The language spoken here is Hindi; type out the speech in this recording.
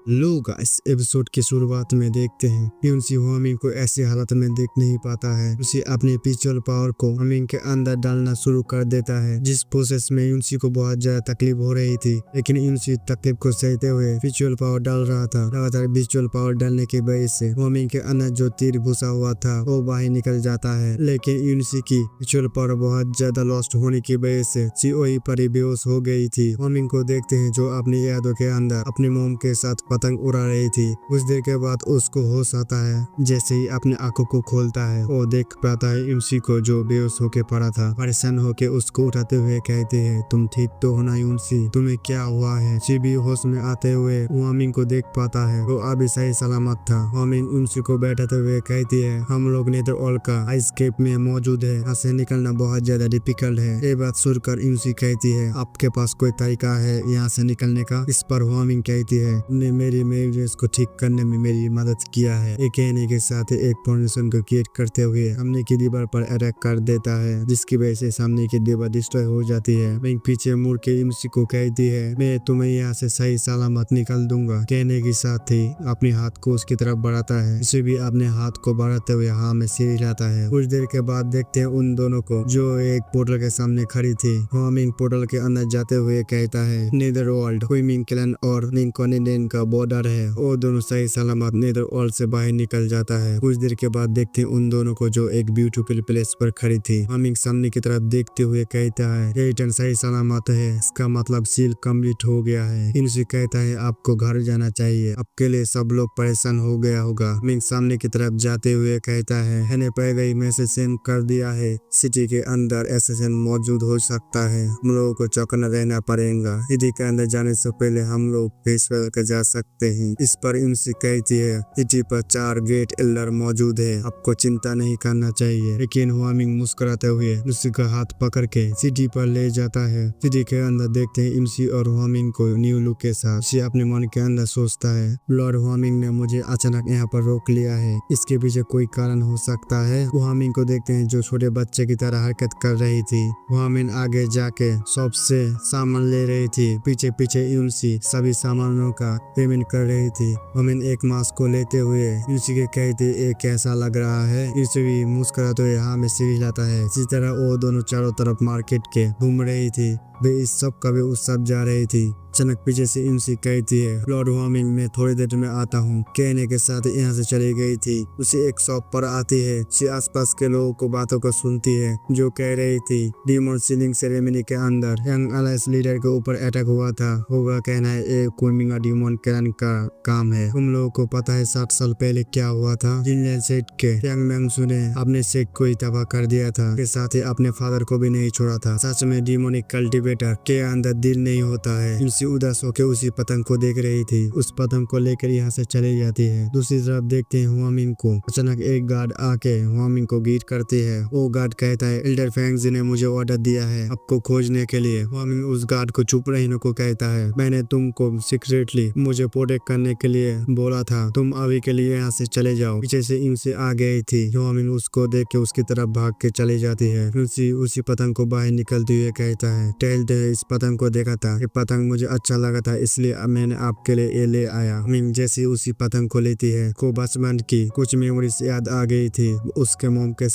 लोग इस एपिसोड की शुरुआत में देखते हैं कि यूनसी हुआमिंग को ऐसी हालत में देख नहीं पाता है। उसे अपने स्पिरिचुअल पावर को हुआमिंग के अंदर डालना शुरू कर देता है, जिस प्रोसेस में यूनसी को बहुत ज्यादा तकलीफ हो रही थी। लेकिन यूनसी तकलीफ को सहते हुए स्पिरिचुअल पावर डाल रहा था। लगातार स्पिरिचुअल पावर डालने की वजह से हुआमिंग के अंदर जो तीर घुसा हुआ था वो बाहर निकल जाता है। लेकिन यूनसी की स्पिरिचुअल पावर बहुत ज्यादा लॉस्ट होने की वजह से सी वही पर बेहोश हो गई थी। हुआमिंग को देखते हैं जो अपनी यादों के अंदर अपनी मोम के साथ पतंग उड़ा रही थी। कुछ देर के बाद उसको होश आता है। जैसे ही अपने आंखों को खोलता है वो देख पाता है यूनसी को जो बेहोश होके पड़ा था। परेशान होके उसको उठाते हुए कहते हैं, तुम ठीक तो हो ना यूनसी, तुम्हें क्या हुआ है? सी भी होश में आते हुए हुआमिंग को देख पाता है। वो अभी सही सलामत था। हुआमिंग यूनसी को बैठाते हुए कहती है, हम लोग नेदरवर्ल्ड का आइस केप में मौजूद है, यहाँ से निकलना बहुत ज्यादा डिफिकल्ट है। ये बात सुनकर यूनसी कहती है, आपके पास कोई तरीका है यहाँ से निकलने का? इस पर हुआमिंग कहती है, मेरी मेरेज को ठीक करने में मेरी मदद किया है। एक कहने के साथ एक फाउंडेशन को क्रिएट करते हुए सामने की दीवार पर अटैक कर देता है, जिसकी वजह से सामने की दीवार डिस्ट्रॉय हो जाती है। वहीं पीछे मुड़ के यूनसी को कहती है, मैं तुम्हें यहाँ से सही सलामत निकल दूंगा। कहने के साथ ही अपने हाथ को उसकी तरफ बढ़ाता है। उसे भी अपने हाथ को बढ़ाते हुए हाँ में सिर हिलाता है। कुछ देर के बाद देखते हैं उन दोनों को जो एक पोर्टल के सामने खड़ी थी। हुआमिंग पोर्टल के अंदर जाते हुए कहता है, नेदरवर्ल्ड हुआमिंग क्लैन और निंग कॉन्टिनेंट का बॉर्डर है। वो दोनों सही सलामत नेदरवर्ल्ड से बाहर निकल जाता है। कुछ देर के बाद देखते हैं उन दोनों को जो एक ब्यूटीफुल प्लेस पर खड़ी थी। हुआमिंग सामने की तरफ देखते हुए कहता है, ये रिटर्न सही सलामत है, इसका मतलब सील कंप्लीट हो गया है। इनसे कहता है, आपको घर जाना चाहिए, आपके लिए सब लोग परेशान हो गया होगा। हुआमिंग सामने की तरफ जाते हुए कहता है, मैंने पहले ही मैसेज सेंड कर दिया है, सिटी के अंदर एसेसन मौजूद हो सकता है, हम लोगों को चौकन्ना रहना पड़ेगा। सिटी के अंदर जाने से पहले हम लोग फेस कर जा सकते हैं। इस पर यूनसी कहती है, सिटी पर 4 ग्रेट एल्डर मौजूद है, आपको चिंता नहीं करना चाहिए। लेकिन हुआमिंग मुस्कुराते हुए यूनसी का हाथ पकड़ के सिटी पर ले जाता है। सिटी के अंदर देखते हैं यूनसी और हुआमिंग को न्यू लुक के साथ। उसे अपने मन के अंदर सोचता है, लॉर्ड हुआमिंग ने मुझे अचानक यहाँ पर रोक लिया है, इसके पीछे कोई कारण हो सकता है। हुआमिंग को देखते हैं जो छोटे बच्चे की तरह हरकत कर रही थी। हुआमिंग आगे जाके शॉप से सामान ले रही थी। पीछे पीछे यूनसी सभी सामानों का पेमेंट कर रही थी। हुआमिंग एक मास्क को लेते हुए यूनसी के कहते, ये कैसा लग रहा है? यूनसी भी मुस्कुराते हुए हाँ में सिर हिलाता है। इसी तरह वो दोनों चारों तरफ मार्केट के घूम रही थी। वे इस सब कभी उस सब जा रही थी। अचानक पीछे से यूनसी कहती है, लॉर्ड हुआमिंग मैं थोड़ी देर में आता हूँ। कहने के साथ यहाँ से चली गई थी। उसे एक शॉप पर आती है। उसे आसपास के लोगों को बातों को सुनती है जो कह रही थी, डीमन सीलिंग सेरेमनी के अंदर यंग अलायंस लीडर के ऊपर अटैक हुआ था। होगा कहना है एक कुमिंगा डीमन क्लैन का काम है। तुम लोगों को पता है 60 साल पहले क्या हुआ था? जिनलैंड सेट के यांग मैंगसू ने अपने सेट को ही तबाह कर दिया था, के साथ ही अपने फादर को भी नहीं छोड़ा था। सच में डीमोनिक कल्टिवेटर के अंदर दिल नहीं होता है। यूनसी उदास होकर उसी पतंग को देख रही थी। उस पतंग को लेकर यहाँ से चली जाती है। दूसरी तरफ देखते हैं हुआमिंग को। अचानक एक गार्ड आके हुआमिंग को ग्रीट करती है। वो गार्ड कहता है, एल्डर फेंग जी ने मुझे ऑर्डर दिया है आपको खोजने के लिए। हुआमिंग उस गार्ड को चुप रहने को कहता है, मैंने तुमको सीक्रेटली मुझे प्रोटेक्ट करने के लिए बोला था, तुम अभी के लिए यहाँ से चले जाओ। पीछे से यूनसी आ गई थी। हुआमिंग उसको देख के उसकी तरफ भाग के चली जाती है। यूनसी उसी पतंग को बाहर निकलते हुए कहता है, टेल इस पतंग को देखा था, ये पतंग मुझे अच्छा लगा था, इसलिए मैंने आपके लिए ये ले आया। मिंग जैसे उसी पतंग को लेती है को बचपन की कुछ मेमोरीज याद आ गई थी उसके मोम के साथ।